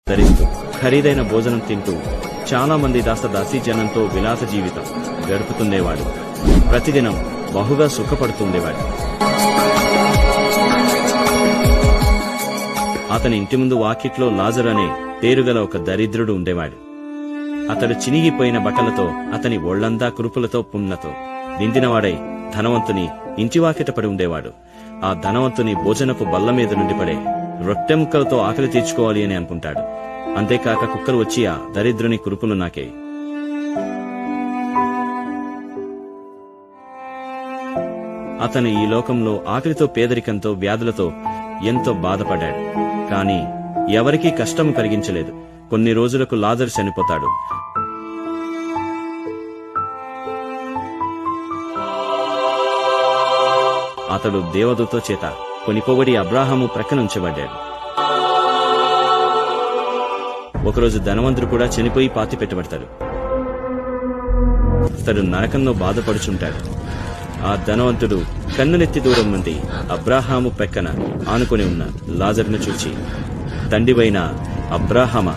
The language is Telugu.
ధరిస్తూ ఖరీదైన భోజనం తింటూ చాలా మంది దాసదాసీ జనంతో విలాస జీవితం గడుపుతుండేవాడు. ప్రతిదినం బహుగా సుఖపడుతుండేవాడు. అతని ఇంటి ముందు వాకిట్లో లాజరు అనే పేరుగల ఒక దరిద్రుడు ఉండేవాడు. అతడు చినిగిపోయిన బట్టలతో, అతని ఒళ్లంతా కురుపులతో, పుండ్లతో నిండినవాడై ధనవంతుని ఇంటివాకిట పడి ఉండేవాడు. ఆ ధనవంతుని భోజనపు బల్ల మీద నుండి పడే రొట్టె ముక్కలతో ఆకలి తీర్చుకోవాలి అని అనుకుంటాడు. అంతేకాక కుక్కలు వచ్చి ఆ దరిద్రుని కురుపులు నాకే. అతను ఈ లోకంలో ఆకలితో, పేదరికంతో, వ్యాధులతో ఎంతో బాధపడ్డాడు. కాని ఎవరికీ కష్టం కలిగించలేదు. కొన్ని రోజులకు లాజరు చనిపోతాడు. అతడు దేవదూత చేత కొనిపోబడి అబ్రాహాము ప్రక్కనుంచబడ్డాడు. ఒకరోజు ధనవంతుడు కూడా చనిపోయి పాతి పెట్టబడతాడు. అతడు నరకంలో బాధపడుచుంటాడు. ఆ ధనవంతుడు కన్నులెత్తి దూరం నుండి అబ్రాహాము పెక్కన ఆనుకొని ఉన్న లాజరును చూచి, తండ్రివైన అబ్రాహామా,